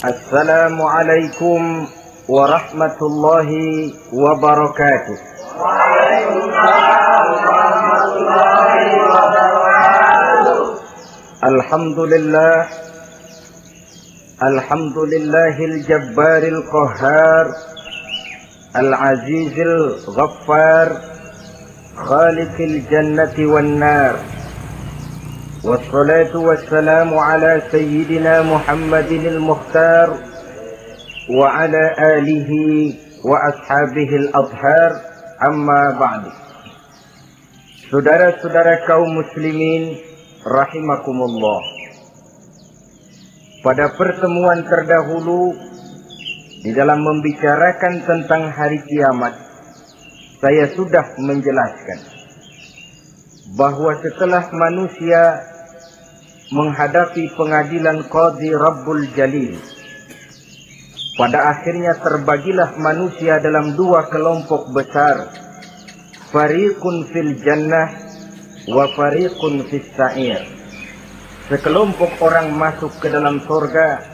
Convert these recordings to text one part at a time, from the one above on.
Assalamualaikum warahmatullahi wabarakatuh. Waalaikumsalam warahmatullahi wabarakatuh. Alhamdulillahil jabbaril qahhar, al-azizil ghaffar, khaliqil jannati wan nar. Wassalatu wassalamu ala sayyidina Muhammadinil Mukhtar wa ala alihi wa ashabihil adhar, amma ba'du. Saudara-saudara kaum muslimin rahimakumullah. Pada pertemuan terdahulu di dalam membicarakan tentang hari kiamat, saya sudah menjelaskan bahwa setelah manusia menghadapi pengadilan Qadhi Rabbul Jalil, pada akhirnya terbagilah manusia dalam dua kelompok besar, fariqun fil jannah wa fariqun fis sa'ir. Sekelompok orang masuk ke dalam surga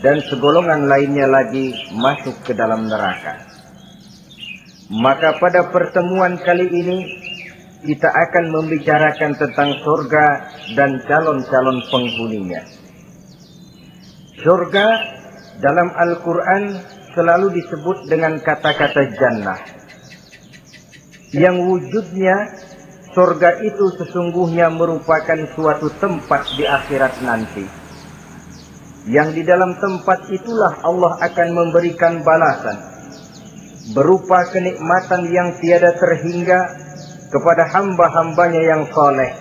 dan segolongan lainnya lagi masuk ke dalam neraka. Maka pada pertemuan kali ini kita akan membicarakan tentang surga dan calon-calon penghuninya. Surga dalam Al-Quran selalu disebut dengan kata-kata jannah, yang wujudnya surga itu sesungguhnya merupakan suatu tempat di akhirat nanti, yang di dalam tempat itulah Allah akan memberikan balasan berupa kenikmatan yang tiada terhingga kepada hamba-hambanya yang saleh,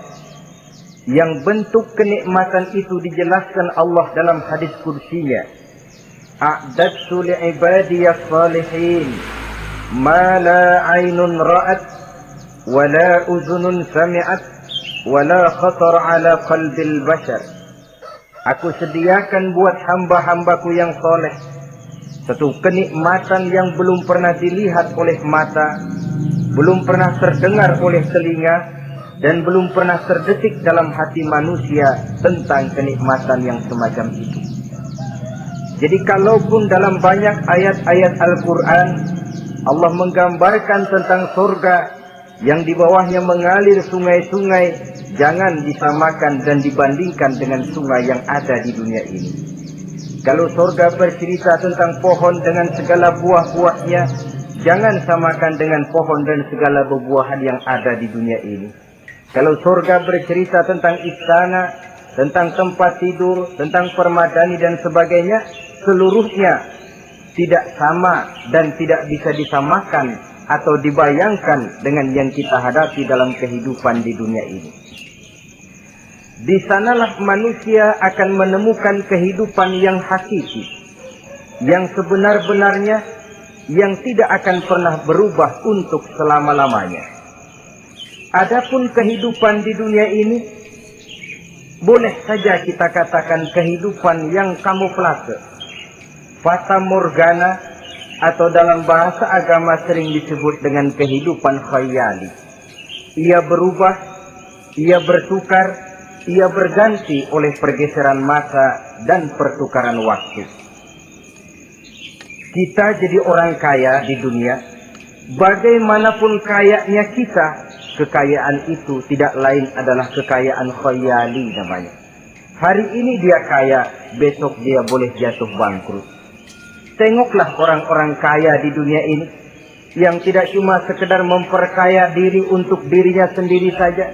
yang bentuk kenikmatan itu dijelaskan Allah dalam hadis kursinya, a'dadtu li'ibadiyas salihin ma la aynun ra'at wa la uzunun sami'at wa la khatar ala qalbil bashar. Aku sediakan buat hamba-hambaku yang saleh satu kenikmatan yang belum pernah dilihat oleh mata, belum pernah terdengar oleh telinga, dan belum pernah terdetik dalam hati manusia tentang kenikmatan yang semacam itu. Jadi kalaupun dalam banyak ayat-ayat Al-Quran Allah menggambarkan tentang surga yang di bawahnya mengalir sungai-sungai, jangan disamakan dan dibandingkan dengan sungai yang ada di dunia ini. Kalau surga bercerita tentang pohon dengan segala buah-buahnya, jangan samakan dengan pohon dan segala buah-buahan yang ada di dunia ini. Kalau surga bercerita tentang istana, tentang tempat tidur, tentang permadani dan sebagainya, seluruhnya tidak sama dan tidak bisa disamakan atau dibayangkan dengan yang kita hadapi dalam kehidupan di dunia ini. Di sanalah manusia akan menemukan kehidupan yang hakiki, yang sebenar-benarnya, yang tidak akan pernah berubah untuk selama-lamanya. Adapun kehidupan di dunia ini, boleh saja kita katakan kehidupan yang kamuflase, fata morgana, atau dalam bahasa agama sering disebut dengan kehidupan khayali. Ia berubah, ia bertukar, ia berganti oleh pergeseran masa dan pertukaran waktu. Kita jadi orang kaya di dunia, bagaimanapun kayanya kita, kekayaan itu tidak lain adalah kekayaan khayali namanya. Hari ini dia kaya, besok dia boleh jatuh bangkrut. Tengoklah orang-orang kaya di dunia ini, yang tidak cuma sekedar memperkaya diri untuk dirinya sendiri saja,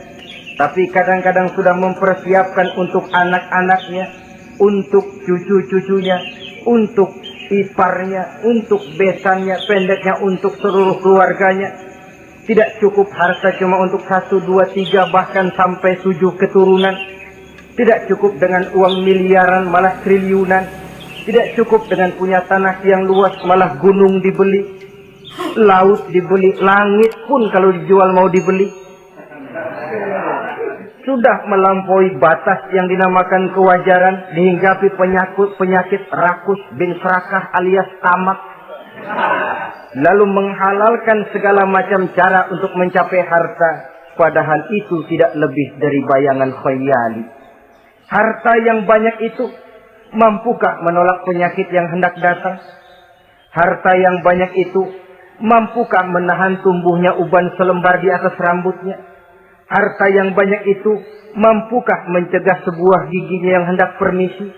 tapi kadang-kadang sudah mempersiapkan untuk anak-anaknya, untuk cucu-cucunya, untuk iparnya, untuk besannya, pendeknya untuk seluruh keluarganya. Tidak cukup harta cuma untuk 1, 2, 3, bahkan sampai 7 keturunan. Tidak cukup dengan uang miliaran, malah triliunan. Tidak cukup dengan punya tanah yang luas, malah gunung dibeli, laut dibeli, langit pun kalau dijual mau dibeli. Sudah melampaui batas yang dinamakan kewajaran, dihinggapi penyakit rakus bin serakah alias tamak. Lalu menghalalkan segala macam cara untuk mencapai harta, padahal itu tidak lebih dari bayangan khayali. Harta yang banyak itu mampukah menolak penyakit yang hendak datang? Harta yang banyak itu mampukah menahan tumbuhnya uban selembar di atas rambutnya? Harta yang banyak itu mampukah mencegah sebuah giginya yang hendak permisi?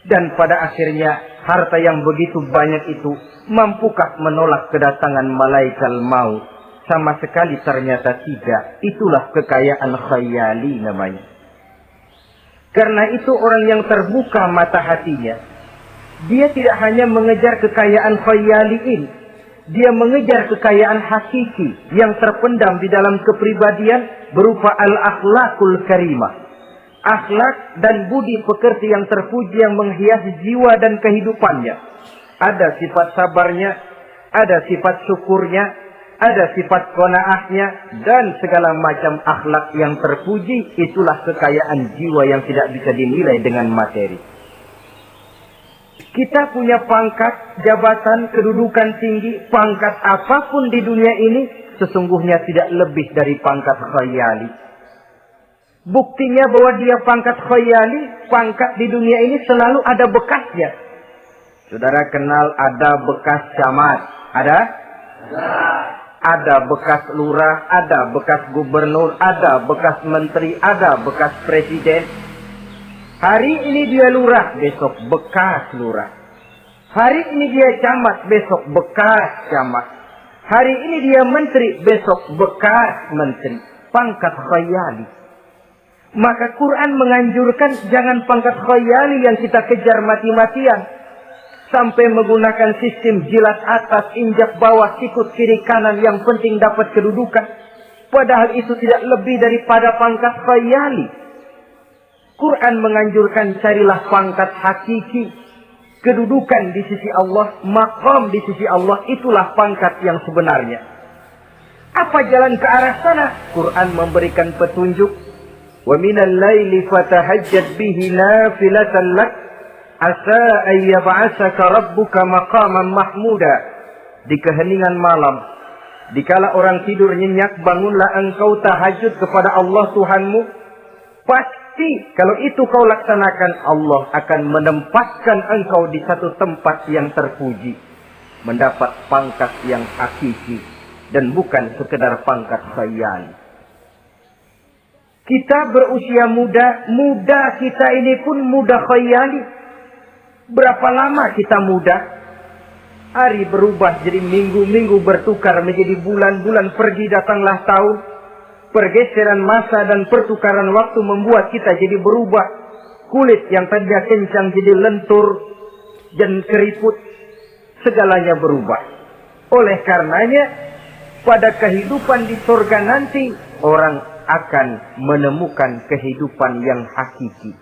Dan pada akhirnya harta yang begitu banyak itu mampukah menolak kedatangan malaikat maut? Sama sekali ternyata tidak. Itulah kekayaan khayali namanya. Karena itu orang yang terbuka mata hatinya, dia tidak hanya mengejar kekayaan khayali ini, dia mengejar kekayaan hakiki yang terpendam di dalam kepribadian berupa al-akhlakul karimah. Akhlak dan budi pekerti yang terpuji yang menghiasi jiwa dan kehidupannya. Ada sifat sabarnya, ada sifat syukurnya, ada sifat qanaahnya, dan segala macam akhlak yang terpuji. Itulah kekayaan jiwa yang tidak bisa dinilai dengan materi. Kita punya pangkat, jabatan, kedudukan tinggi, pangkat apapun di dunia ini sesungguhnya tidak lebih dari pangkat khayali. Buktinya bahwa dia pangkat khayali, pangkat di dunia ini selalu ada bekasnya. Saudara kenal ada bekas camat? Ada? Ada bekas lurah, ada bekas gubernur, ada bekas menteri, ada bekas presiden. Hari ini dia lurah, besok bekas lurah. Hari ini dia camat, besok bekas camat. Hari ini dia menteri, besok bekas menteri. Pangkat khayali. Maka Quran menganjurkan jangan pangkat khayali yang kita kejar mati-matian. Sampai menggunakan sistem jilat atas, injak bawah, sikut kiri kanan, yang penting dapat kedudukan. Padahal itu tidak lebih daripada pangkat khayali. Quran menganjurkan carilah pangkat hakiki. Kedudukan di sisi Allah, maqam di sisi Allah, itulah pangkat yang sebenarnya. Apa jalan ke arah sana? Quran memberikan petunjuk. وَمِنَ اللَّيْلِ فَتَهَجَّدْ بِهِ نَافِلَةً لَكَ عَسَىٰ أَن يَبْعَثَكَ رَبُّكَ مَقَامًا مَحْمُودًا. Di keheningan malam, dikala orang tidur nyenyak, bangunlah engkau tahajud kepada Allah Tuhanmu. Pasti kalau itu kau laksanakan, Allah akan menempatkan engkau di satu tempat yang terpuji, mendapat pangkat yang hakiki dan bukan sekedar pangkat khayal. Kita berusia muda kita ini pun muda khayali. Berapa lama kita muda? Hari berubah jadi minggu bertukar menjadi bulan, pergi datanglah tahun. Pergeseran masa dan pertukaran waktu membuat kita jadi berubah. Kulit yang tadinya kencang jadi lentur dan keriput. Segalanya berubah. Oleh karenanya, pada kehidupan di surga nanti, orang akan menemukan kehidupan yang hakiki,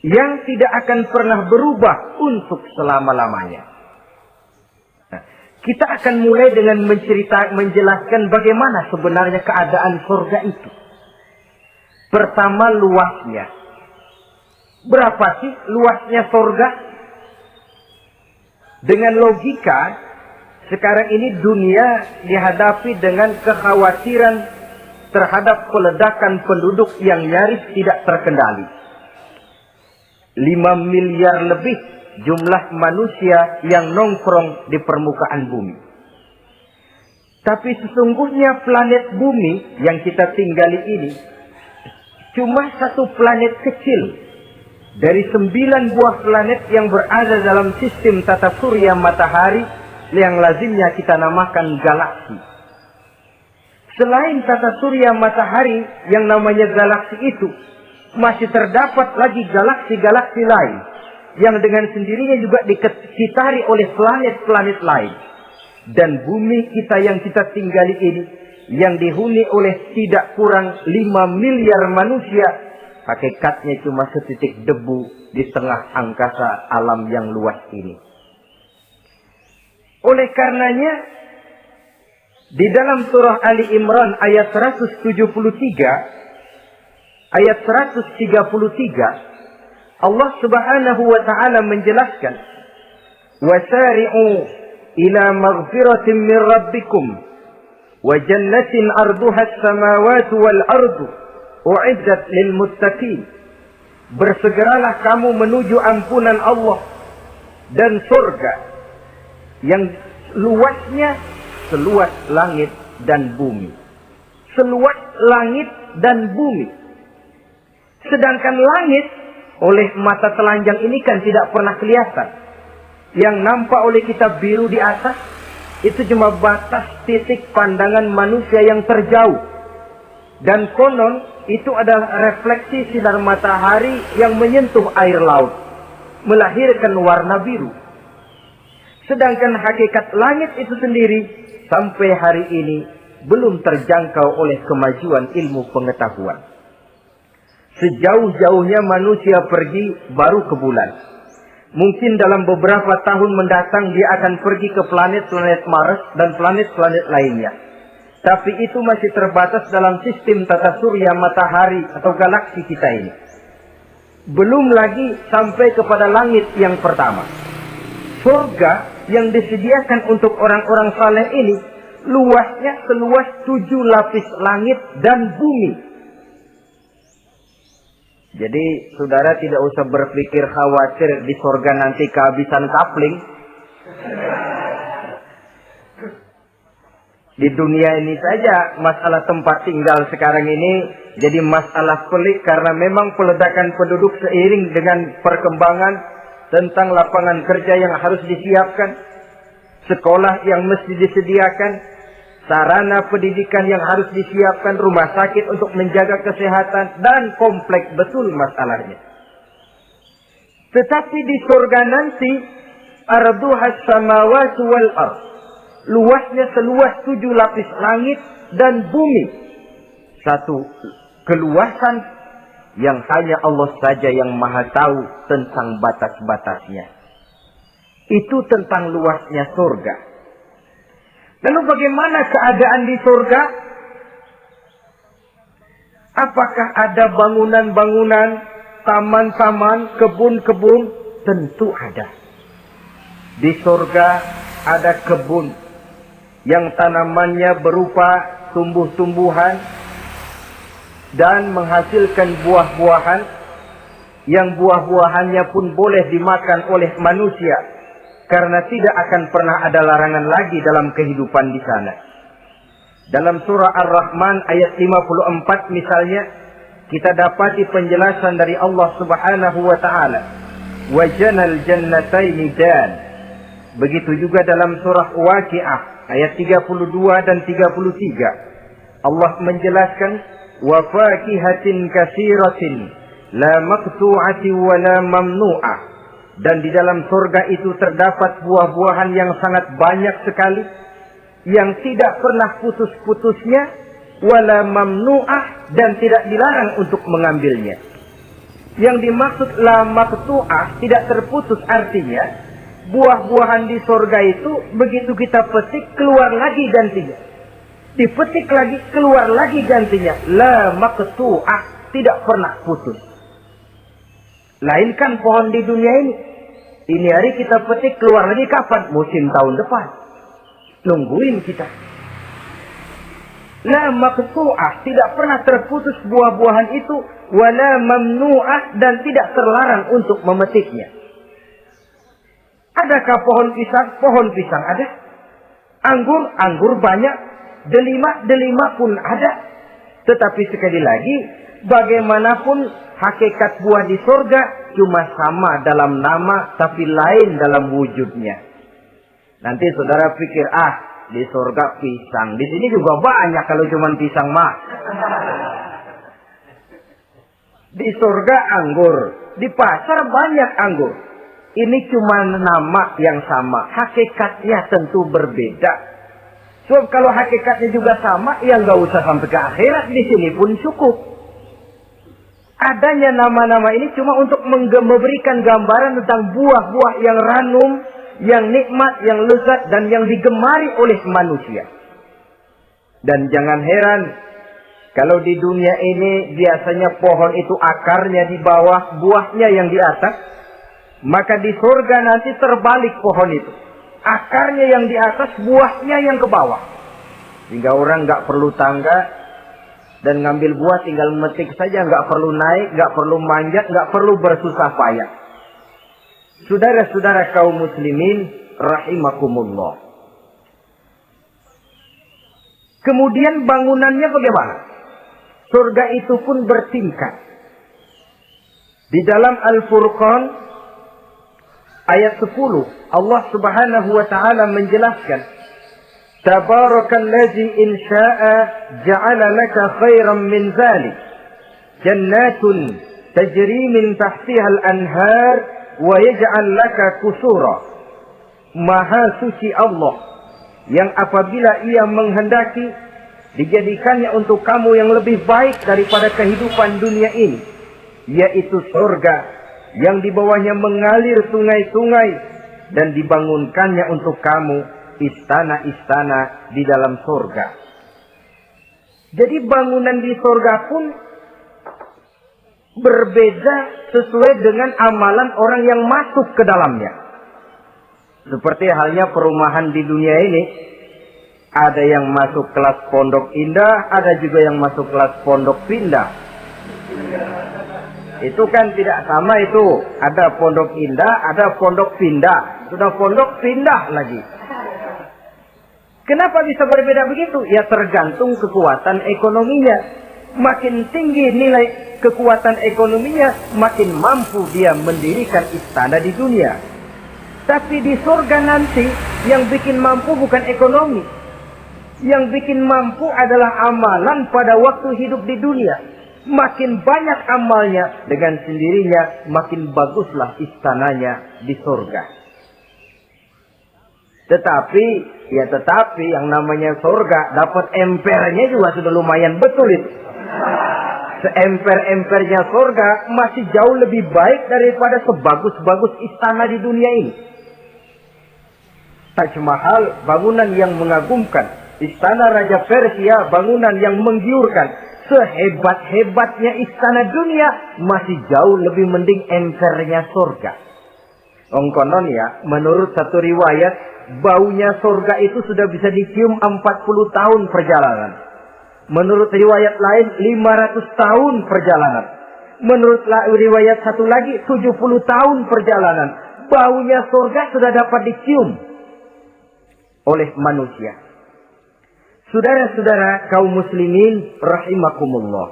yang tidak akan pernah berubah untuk selama-lamanya. Nah, kita akan mulai dengan menjelaskan bagaimana sebenarnya keadaan surga itu. Pertama, luasnya. Berapa sih luasnya surga? Dengan logika, sekarang ini dunia dihadapi dengan kekhawatiran terhadap peledakan penduduk yang nyaris tidak terkendali. 5 miliar lebih jumlah manusia yang nongkrong di permukaan bumi. Tapi sesungguhnya planet bumi yang kita tinggali ini cuma satu planet kecil dari 9 buah planet yang berada dalam sistem tata surya matahari yang lazimnya kita namakan galaksi. Selain tata surya matahari yang namanya galaksi itu, masih terdapat lagi galaksi-galaksi lain yang dengan sendirinya juga dikitari oleh planet-planet lain. Dan bumi kita yang kita tinggali ini, yang dihuni oleh tidak kurang 5 miliar manusia, hakikatnya cuma setitik debu di tengah angkasa alam yang luas ini. Oleh karenanya, di dalam surah Ali Imran ayat 173, ayat 133, Allah Subhanahu wa taala menjelaskan, "Wasari'u ila maghfiratin min rabbikum wa jannatin arduha as-samawati wal ardu u'iddat lil muttaqin." bersegeralah kamu menuju ampunan Allah dan surga yang luasnya seluas langit dan bumi. Seluas langit dan bumi. Sedangkan langit oleh mata telanjang ini kan tidak pernah kelihatan. Yang nampak oleh kita biru di atas itu cuma batas titik pandangan manusia yang terjauh. Dan konon itu adalah refleksi sinar matahari yang menyentuh air laut, melahirkan warna biru. Sedangkan hakikat langit itu sendiri sampai hari ini belum terjangkau oleh kemajuan ilmu pengetahuan. Sejauh-jauhnya manusia pergi baru ke bulan. Mungkin dalam beberapa tahun mendatang dia akan pergi ke planet-planet Mars dan planet-planet lainnya. Tapi itu masih terbatas dalam sistem tata surya matahari atau galaksi kita ini. Belum lagi sampai kepada langit yang pertama. Surga yang disediakan untuk orang-orang saleh ini luasnya seluas 7 lapis langit dan bumi. Jadi saudara tidak usah berpikir khawatir di surga nanti kehabisan kapling. Di dunia ini saja masalah tempat tinggal sekarang ini jadi masalah pelik karena memang peledakan penduduk seiring dengan perkembangan tentang lapangan kerja yang harus disiapkan, sekolah yang mesti disediakan, sarana pendidikan yang harus disiapkan, rumah sakit untuk menjaga kesehatan, dan kompleks betul masalahnya. Tetapi di surga nanti, arduhas samawati wal ardh, luasnya seluas 7 lapis langit dan bumi. Satu keluasan yang hanya Allah saja yang maha tahu tentang batas-batasnya. Itu tentang luasnya surga. Lalu bagaimana keadaan di surga? Apakah ada bangunan-bangunan, taman-taman, kebun-kebun? Tentu ada. Di surga ada kebun yang tanamannya berupa tumbuh-tumbuhan dan menghasilkan buah-buahan yang buah-buahannya pun boleh dimakan oleh manusia karena tidak akan pernah ada larangan lagi dalam kehidupan di sana. Dalam surah Ar-Rahman ayat 54 misalnya kita dapati penjelasan dari Allah Subhanahu wa taala, "Wa janal jannataini dan." Begitu juga dalam surah Waqiah ayat 32 dan 33. Allah menjelaskan, "Wa fakihatin katsiratin la maqtu'ati wa la mamnu'ah." Dan di dalam surga itu terdapat buah-buahan yang sangat banyak sekali yang tidak pernah putus-putusnya, wala mamnu'ah, dan tidak dilarang untuk mengambilnya. Yang dimaksud la maqtu'ah, tidak terputus, artinya buah-buahan di surga itu begitu kita petik keluar lagi gantinya. Dipetik lagi keluar lagi gantinya. La maqtu'ah, tidak pernah putus. Lainkan pohon di dunia ini. Ini hari kita petik keluar lagi kapan? Musim tahun depan. Nungguin kita. La maqtu'ah, tidak pernah terputus buah-buahan itu, wala mamnu'ah, dan tidak terlarang untuk memetiknya. Adakah pohon pisang? Pohon pisang ada. Anggur, anggur banyak. Delima, delima pun ada. Tetapi sekali lagi, bagaimanapun hakikat buah di surga cuma sama dalam nama, tapi lain dalam wujudnya. Nanti saudara pikir, di surga pisang. Di sini juga banyak kalau cuma pisang mah. Di surga anggur. Di pasar banyak anggur. Ini cuma nama yang sama. Hakikatnya tentu berbeda. Sebab kalau hakikatnya juga sama, ya nggak usah sampai ke akhirat. Di sini pun cukup. Adanya nama-nama ini cuma untuk memberikan gambaran tentang buah-buah yang ranum, yang nikmat, yang lezat, dan yang digemari oleh manusia. Dan jangan heran, kalau di dunia ini biasanya pohon itu akarnya di bawah, buahnya yang di atas, maka di surga nanti terbalik pohon itu. Akarnya yang di atas, buahnya yang ke bawah. Sehingga orang nggak perlu tangga, Dan ngambil buah tinggal metik saja, nggak perlu naik, nggak perlu manjat, nggak perlu bersusah payah. Saudara-saudara kaum muslimin rahimakumullah. Kemudian bangunannya bagaimana? Surga itu pun bertingkat. Di dalam Al-Furqan ayat 10 Allah Subhanahu wa taala menjelaskan, Tabarakalladzi in syaa'a ja'ala laka khairan min dzalik jannatun tajri min tahtiha al-anhar wa yaj'al laka qusura. Maha suci Allah yang apabila ia menghendaki dijadikannya untuk kamu yang lebih baik daripada kehidupan dunia ini, yaitu surga yang di bawahnya mengalir sungai-sungai, dan dibangunkannya untuk kamu istana-istana di dalam surga. Jadi bangunan di surga pun berbeda sesuai dengan amalan orang yang masuk ke dalamnya. Seperti halnya perumahan di dunia ini, ada yang masuk kelas pondok indah, ada juga yang masuk kelas pondok pindah. Itu kan tidak sama itu. Ada pondok indah, ada pondok pindah. Sudah pondok pindah lagi. Kenapa bisa berbeda begitu? Ya tergantung kekuatan ekonominya. Makin tinggi nilai kekuatan ekonominya, makin mampu dia mendirikan istana di dunia. Tapi di surga nanti yang bikin mampu bukan ekonomi. Yang bikin mampu adalah amalan pada waktu hidup di dunia. Makin banyak amalnya, dengan sendirinya makin baguslah istananya di surga. Tetapi yang namanya surga dapat empernya juga sudah lumayan betul itu. Seemper-empernya surga masih jauh lebih baik daripada sebagus-bagus istana di dunia ini. Taj Mahal, bangunan yang mengagumkan. Istana Raja Persia, bangunan yang menggiurkan. Sehebat-hebatnya istana dunia, masih jauh lebih mending empernya surga. Konon ya, menurut satu riwayat, baunya surga itu sudah bisa dicium 40 tahun perjalanan. Menurut riwayat lain, 500 tahun perjalanan. Menurut riwayat satu lagi, 70 tahun perjalanan. Baunya surga sudah dapat dicium oleh manusia. Saudara-saudara kaum muslimin rahimakumullah.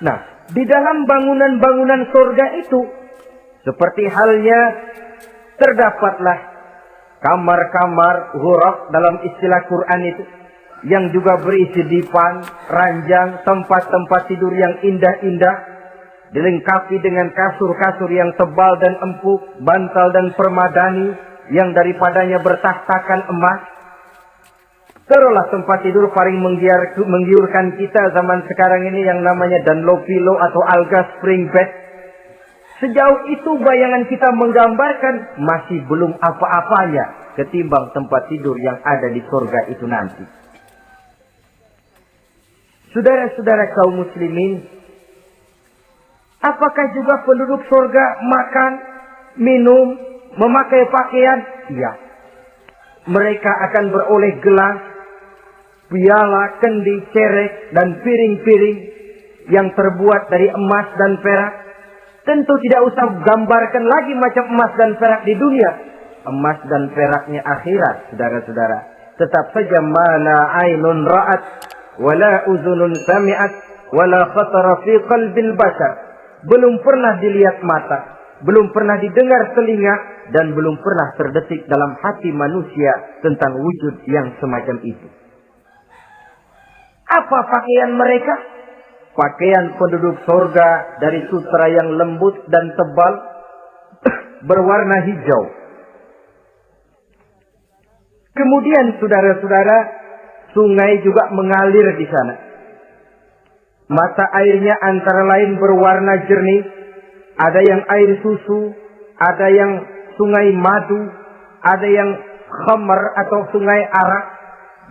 Nah, di dalam bangunan-bangunan surga itu, seperti halnya terdapatlah kamar-kamar ghuraf dalam istilah Quran itu, yang juga berisi dipan, ranjang, tempat-tempat tidur yang indah-indah, dilengkapi dengan kasur-kasur yang tebal dan empuk, bantal dan permadani yang daripadanya bertahtakan emas. Taruhlah tempat tidur paling menggiurkan kita zaman sekarang ini yang namanya Dunlopillow atau Alga Spring Bed. Sejauh itu bayangan kita menggambarkan masih belum apa-apanya ketimbang tempat tidur yang ada di surga itu nanti. Saudara-saudara kaum muslimin, apakah juga penduduk surga makan, minum, memakai pakaian? Iya. Mereka akan beroleh gelas, piala, kendi, cerek, dan piring-piring yang terbuat dari emas dan perak. Tentu tidak usah gambarkan lagi macam emas dan perak di dunia. Emas dan peraknya akhirat, saudara-saudara. Tetap saja mana ainun ra'at, wala uzunun sami'at, wala khatara fi qalbil bashar. Belum pernah dilihat mata, belum pernah didengar telinga, dan belum pernah terdetik dalam hati manusia tentang wujud yang semacam itu. Apa pakaian mereka? Pakaian penduduk surga dari sutra yang lembut dan tebal, berwarna hijau. Kemudian saudara-saudara, sungai juga mengalir di sana. Mata airnya antara lain berwarna jernih, ada yang air susu, ada yang sungai madu, ada yang khamar atau sungai arak,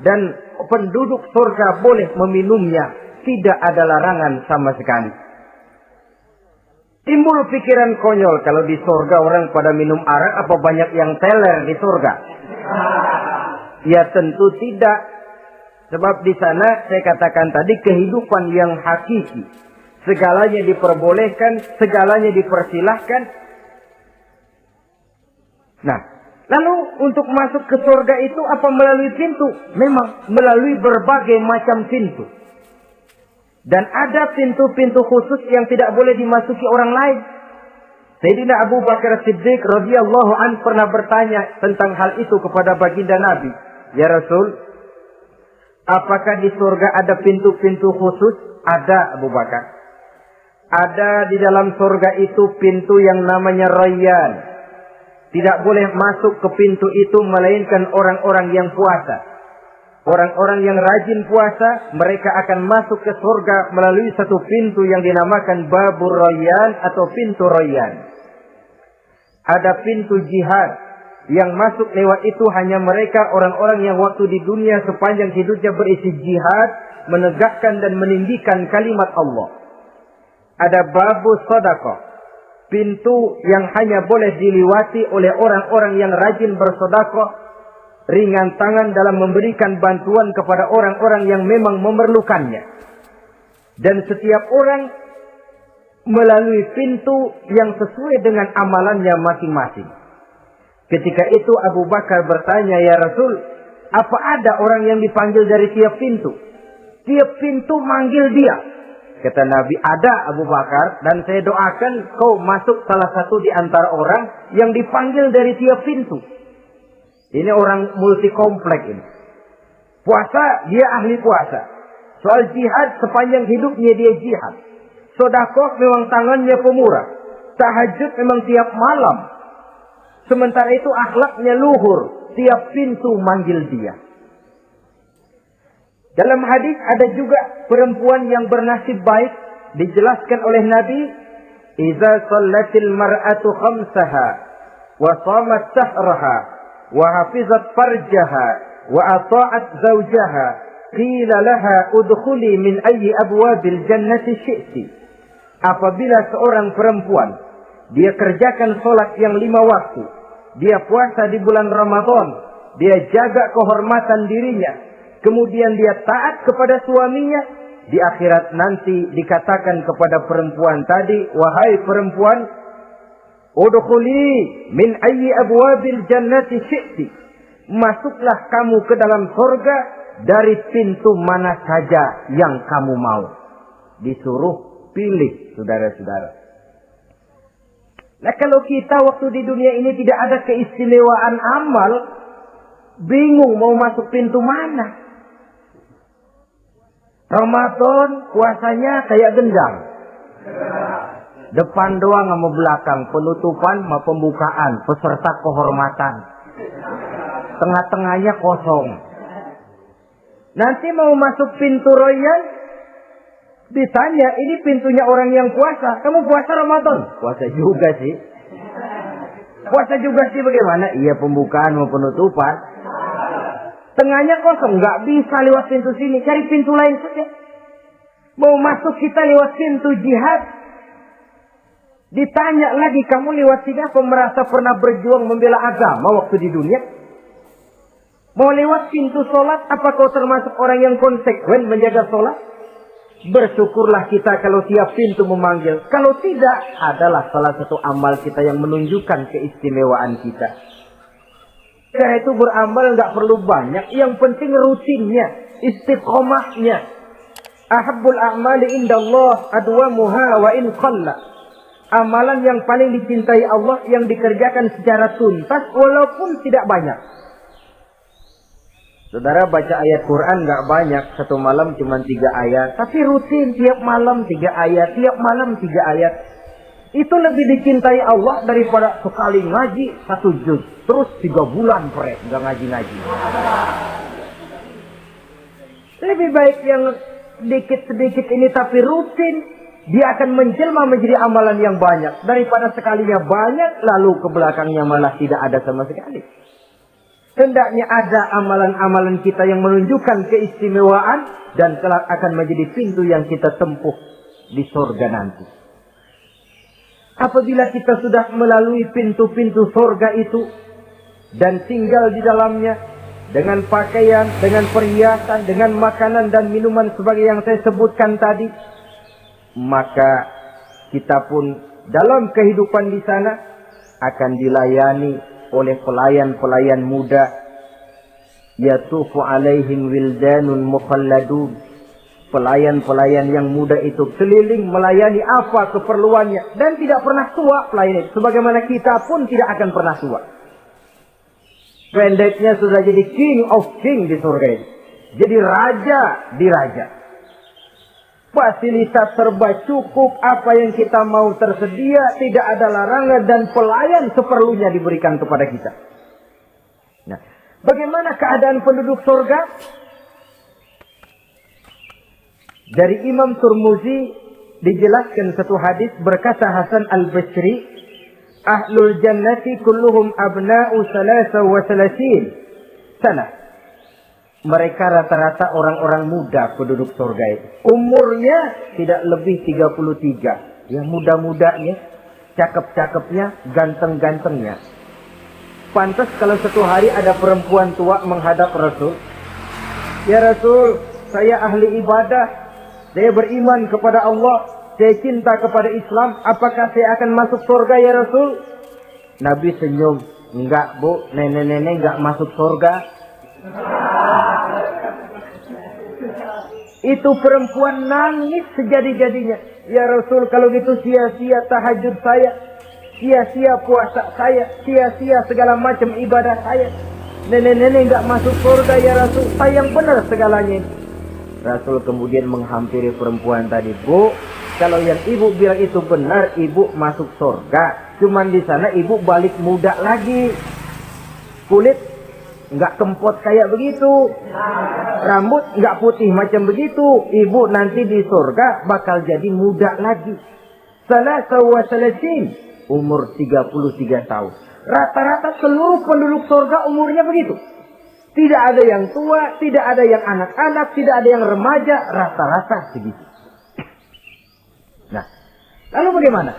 dan penduduk surga boleh meminumnya. Tidak ada larangan sama sekali. Timbul pikiran konyol, kalau di surga orang pada minum arak, apa banyak yang teler di surga? Ya tentu tidak. Sebab di sana saya katakan tadi kehidupan yang hakiki. Segalanya diperbolehkan, segalanya dipersilahkan. Nah, lalu untuk masuk ke surga itu apa melalui pintu? Memang melalui berbagai macam pintu. Dan ada pintu-pintu khusus yang tidak boleh dimasuki orang lain. Sayyidina Abu Bakar Siddiq radhiyallahu an pernah bertanya tentang hal itu kepada baginda Nabi. Ya Rasul, apakah di surga ada pintu-pintu khusus? Ada, Abu Bakar. Ada di dalam surga itu pintu yang namanya Rayyan. Tidak boleh masuk ke pintu itu melainkan orang-orang yang puasa. Orang-orang yang rajin puasa, mereka akan masuk ke surga melalui satu pintu yang dinamakan Babur Rayyan atau pintu Rayyan. Ada pintu jihad yang masuk lewat itu hanya mereka orang-orang yang waktu di dunia sepanjang hidupnya berisi jihad, menegakkan dan meninggikan kalimat Allah. Ada Babus Sadaqah, pintu yang hanya boleh dilewati oleh orang-orang yang rajin bersedekah, ringan tangan dalam memberikan bantuan kepada orang-orang yang memang memerlukannya. Dan setiap orang melalui pintu yang sesuai dengan amalannya masing-masing. Ketika itu Abu Bakar bertanya, ya Rasul, apa ada orang yang dipanggil dari tiap pintu? Tiap pintu manggil dia. Kata Nabi, ada Abu Bakar, dan saya doakan kau masuk salah satu di antara orang yang dipanggil dari tiap pintu. Ini orang multi komplek ini. Puasa, dia ahli puasa. Soal jihad, sepanjang hidupnya dia jihad. Sedekah memang tangannya pemurah. Tahajud memang tiap malam. Sementara itu akhlaknya luhur. Tiap pintu manggil dia. Dalam hadis ada juga perempuan yang bernasib baik. Dijelaskan oleh Nabi. Iza sallatil mar'atu khamsaha. Wa shamat sahraha. Wa hafizat farjaha. Wa ata'at zawjaha. Qila laha udkhuli min ayyi abwabil jannati syi'ti. Apabila seorang perempuan, dia kerjakan sholat yang 5 waktu, dia puasa di bulan Ramadan, dia jaga kehormatan dirinya, kemudian dia taat kepada suaminya, di akhirat nanti dikatakan kepada perempuan tadi, wahai perempuan, udkhuli min ayyi abwabil jannati syi'ti. Masuklah kamu ke dalam surga dari pintu mana saja yang kamu mau. Disuruh pilih, saudara-saudara. Nah, kalau kita waktu di dunia ini tidak ada keistimewaan amal, bingung mau masuk pintu mana. Ramadan puasanya kayak gendang. Depan doang sama belakang, penutupan sama pembukaan, peserta kehormatan. Tengah-tengahnya kosong. Nanti mau masuk pintu Rayyan, ditanya, ini pintunya orang yang puasa. Kamu puasa Ramadan? Puasa juga sih. Puasa juga sih bagaimana? Iya, pembukaan mau penutupan. Tengahnya kosong. Nggak bisa lewat pintu sini. Cari pintu lain saja. Mau masuk kita lewat pintu jihad. Ditanya lagi, kamu lewat sini apa merasa pernah berjuang membela agama waktu di dunia? Mau lewat pintu sholat, apa kau termasuk orang yang konsekuen menjaga sholat? Bersyukurlah kita kalau tiap pintu memanggil. Kalau tidak, adalah salah satu amal kita yang menunjukkan keistimewaan kita. Karena itu beramal nggak perlu banyak. Yang penting rutinnya, istiqomahnya. Ahabbul a'mali indallah adwamuha wa in qalla. Amalan yang paling dicintai Allah yang dikerjakan secara tuntas walaupun tidak banyak. Saudara baca ayat Quran nggak banyak, satu malam cuma 3 ayat, tapi rutin tiap malam 3 ayat, tiap malam 3 ayat. Itu lebih dicintai Allah daripada sekali ngaji 1 juz, terus 3 bulan nggak ngaji-ngaji. Lebih baik yang sedikit-sedikit ini tapi rutin, dia akan menjelma menjadi amalan yang banyak daripada sekalinya banyak lalu ke belakangnya malah tidak ada sama sekali. Hendaknya ada amalan-amalan kita yang menunjukkan keistimewaan dan kelak akan menjadi pintu yang kita tempuh di surga nanti. Apabila kita sudah melalui pintu-pintu surga itu dan tinggal di dalamnya, dengan pakaian, dengan perhiasan, dengan makanan dan minuman sebagai yang saya sebutkan tadi, maka kita pun dalam kehidupan di sana akan dilayani oleh pelayan-pelayan muda. Yatufu alaihim wildanun mukhalladun. Pelayan-pelayan yang muda itu keliling melayani apa keperluannya. Dan tidak pernah tua pelayan itu. Sebagaimana kita pun tidak akan pernah tua. Pendeknya sudah jadi king of king di surga ini. Jadi raja di raja. Fasilitas serba cukup. Apa yang kita mau tersedia. Tidak ada larangan. Dan pelayan seperlunya diberikan kepada kita. Nah, bagaimana keadaan penduduk surga? Dari Imam Turmuzi dijelaskan satu hadis, berkata Hasan al-Basri, ahlul jannati kulluhum abna'u salasa wa salasin sana. Mereka rata-rata orang-orang muda penduduk surga itu. Umurnya tidak lebih 33. Ya, muda-mudanya, cakep-cakepnya, ganteng-gantengnya. Pantas kalau satu hari ada perempuan tua menghadap Rasul. Ya Rasul, saya ahli ibadah. Saya beriman kepada Allah. Saya cinta kepada Islam. Apakah saya akan masuk surga ya Rasul? Nabi senyum. Enggak bu, nenek-nenek enggak masuk surga. Itu perempuan nangis sejadi-jadinya. Ya Rasul, kalau gitu sia-sia tahajud saya. Sia-sia puasa saya. Sia-sia segala macam ibadah saya. Nenek-nenek enggak masuk surga ya Rasul. Sayang benar segalanya. Rasul kemudian menghampiri perempuan tadi. Bu, kalau yang ibu bilang itu benar, ibu masuk surga. Cuman di sana ibu balik muda lagi. Kulit nggak kempot kayak begitu. Rambut nggak putih macam begitu. Ibu nanti di surga bakal jadi muda lagi. Salasa wa salasin. Umur 33 tahun. Rata-rata seluruh penduduk surga umurnya begitu. Tidak ada yang tua, tidak ada yang anak-anak, tidak ada yang remaja, rata-rata segitu. Nah, lalu bagaimana?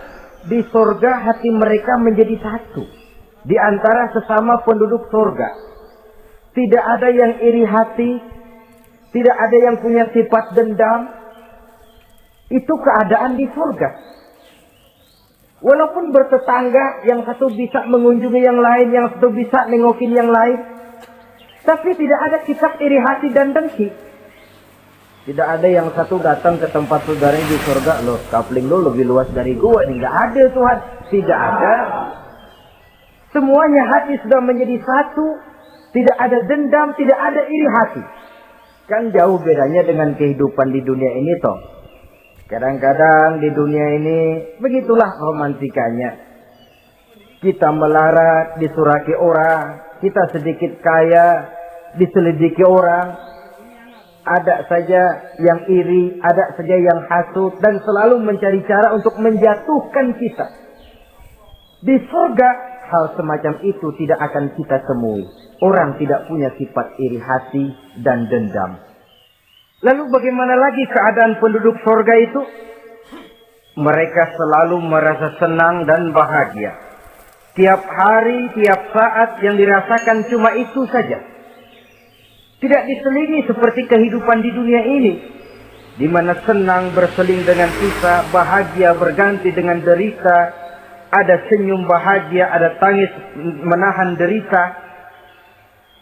Di surga hati mereka menjadi satu. Di antara sesama penduduk surga. Tidak ada yang iri hati, tidak ada yang punya sifat dendam. Itu keadaan di surga. Walaupun bertetangga, yang satu bisa mengunjungi yang lain, yang satu bisa nengokin yang lain. Tapi tidak ada sifat iri hati dan dengki. Tidak ada yang satu datang ke tempat saudaranya di surga. Loh, kapling lo lebih luas dari gua. Ini nggak ada Tuhan. Tidak ada. Semuanya hati sudah menjadi satu. Tidak ada dendam, tidak ada iri hati. Kan jauh bedanya dengan kehidupan di dunia ini toh. Kadang-kadang di dunia ini begitulah romantikanya. Kita melarat, disuraki orang. Kita sedikit kaya, diselidiki orang. Ada saja yang iri, ada saja yang hasut. Dan selalu mencari cara untuk menjatuhkan kita. Di surga, hal semacam itu tidak akan kita temui. Orang tidak punya sifat iri hati dan dendam. Lalu bagaimana lagi keadaan penduduk surga itu? Mereka selalu merasa senang dan bahagia. Tiap hari, tiap saat yang dirasakan cuma itu saja. Tidak diselingi seperti kehidupan di dunia ini. Di mana senang berseling dengan susah, bahagia berganti dengan derita. Ada senyum bahagia, ada tangis menahan derita.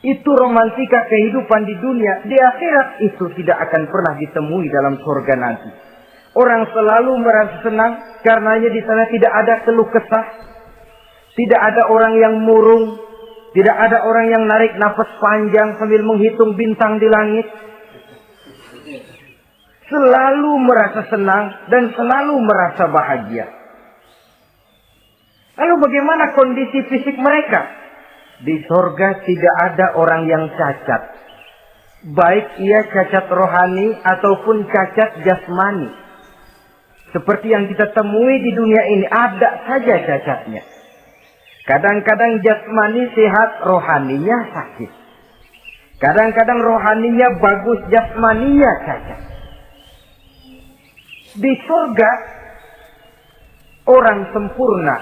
Itu romantika kehidupan di dunia. Di akhirat itu tidak akan pernah ditemui dalam surga nanti. Orang selalu merasa senang karenanya di sana tidak ada keluh kesah. Tidak ada orang yang murung. Tidak ada orang yang narik nafas panjang sambil menghitung bintang di langit. Selalu merasa senang dan selalu merasa bahagia. Lalu bagaimana kondisi fisik mereka? Di surga tidak ada orang yang cacat. Baik ia cacat rohani ataupun cacat jasmani. Seperti yang kita temui di dunia ini, ada saja cacatnya. Kadang-kadang jasmani sehat, rohaninya sakit. Kadang-kadang rohaninya bagus, jasmaninya cacat. Di surga, orang sempurna,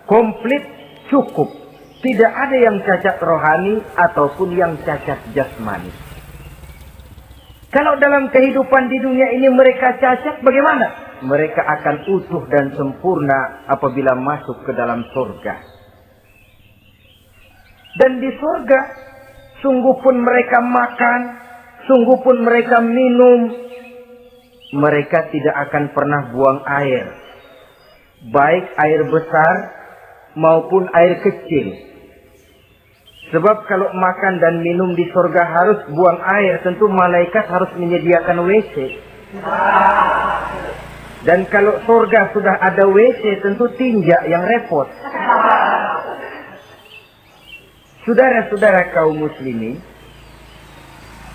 komplit, cukup. Tidak ada yang cacat rohani ataupun yang cacat jasmani. Kalau dalam kehidupan di dunia ini mereka cacat, bagaimana? Mereka akan utuh dan sempurna apabila masuk ke dalam surga. Dan di surga, sungguh pun mereka makan, sungguh pun mereka minum, mereka tidak akan pernah buang air. Baik air besar maupun air kecil. Sebab kalau makan dan minum di surga harus buang air, tentu malaikat harus menyediakan WC. Dan kalau surga sudah ada WC, tentu tinja yang repot. Saudara-saudara kaum muslimin,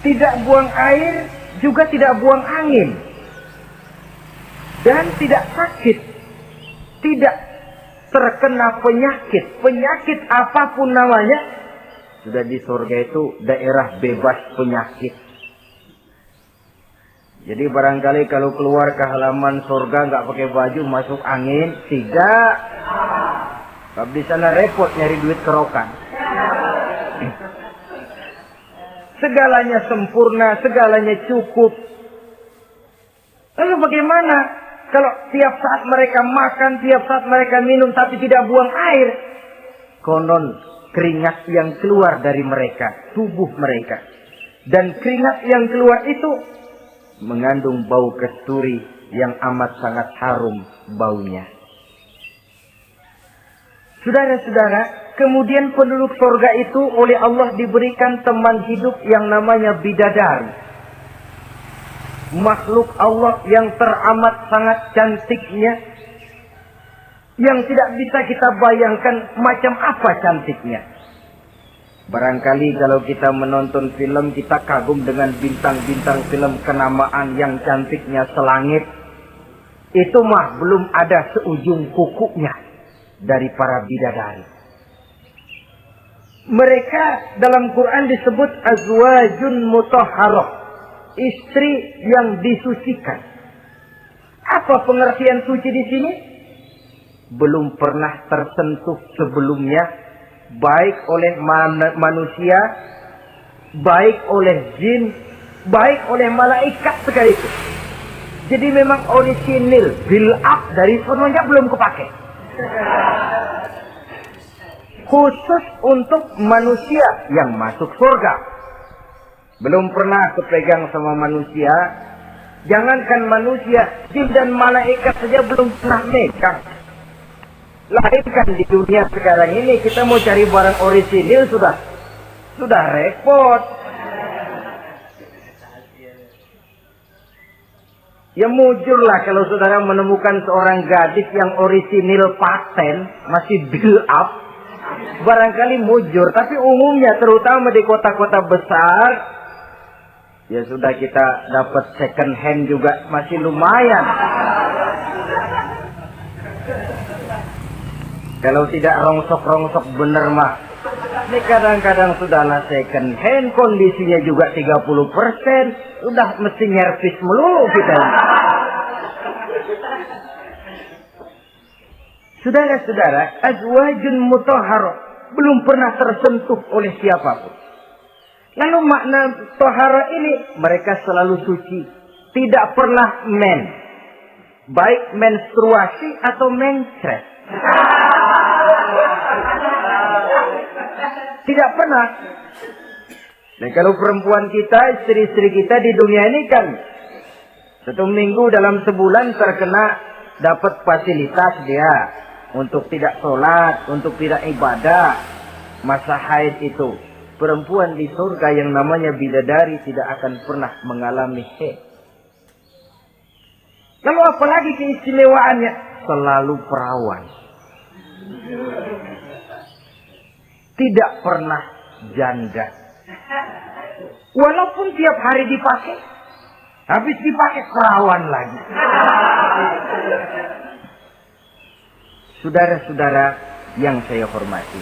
tidak buang air, juga tidak buang angin. Dan tidak sakit. Tidak terkena penyakit. Penyakit apapun namanya, sudah di surga itu daerah bebas penyakit. Jadi barangkali kalau keluar ke halaman surga nggak pakai baju masuk angin, tidak. Kalau di sana repot nyari duit kerokan. Segalanya sempurna, segalanya cukup. Lalu bagaimana kalau tiap saat mereka makan, tiap saat mereka minum tapi tidak buang air? Konon keringat yang keluar dari mereka, tubuh mereka. Dan keringat yang keluar itu mengandung bau kasturi yang amat sangat harum baunya. Saudara-saudara, kemudian penduduk surga itu oleh Allah diberikan teman hidup yang namanya bidadari. Makhluk Allah yang teramat sangat cantiknya, yang tidak bisa kita bayangkan macam apa cantiknya. Barangkali kalau kita menonton film, kita kagum dengan bintang-bintang film kenamaan yang cantiknya selangit. Itu mah belum ada seujung kukunya dari para bidadari. Mereka dalam Quran disebut azwajun mutahharah, istri yang disucikan. Apa pengertian suci di sini? Belum pernah tersentuh sebelumnya, baik oleh manusia, baik oleh jin, baik oleh malaikat sekalipun. Jadi memang orisinil, build up dari sononya belum kepake. Khusus untuk manusia yang masuk surga. Belum pernah kepegang sama manusia. Jangankan manusia, jin dan malaikat saja belum pernah megang. Lahirkan di dunia sekarang ini, kita mau cari barang orisinil sudah repot. Ya mujurlah kalau saudara menemukan seorang gadis yang orisinil paten, masih build up, barangkali mujur. Tapi umumnya terutama di kota-kota besar, ya sudah kita dapat second hand juga masih lumayan. Kalau tidak rongsok-rongsok bener mah, ini kadang-kadang sudahlah second hand, kondisinya juga 30%, udah mesti nyervis melulu kita. Saudara-saudara, azwajun mutahharah, belum pernah tersentuh oleh siapapun. Lalu makna tahara ini, mereka selalu suci, tidak pernah baik menstruasi atau mencret. Tidak pernah. Nah, kalau perempuan kita, istri-istri kita di dunia ini kan 1 minggu dalam sebulan terkena dapat fasilitas dia untuk tidak sholat, untuk tidak ibadah, masa haid itu. Perempuan di surga yang namanya bidadari tidak akan pernah mengalami haid. Lalu apalagi keistimewaannya? Selalu perawan. Tidak pernah janda. Walaupun tiap hari dipakai, habis dipakai perawan lagi. Saudara-saudara yang saya hormati,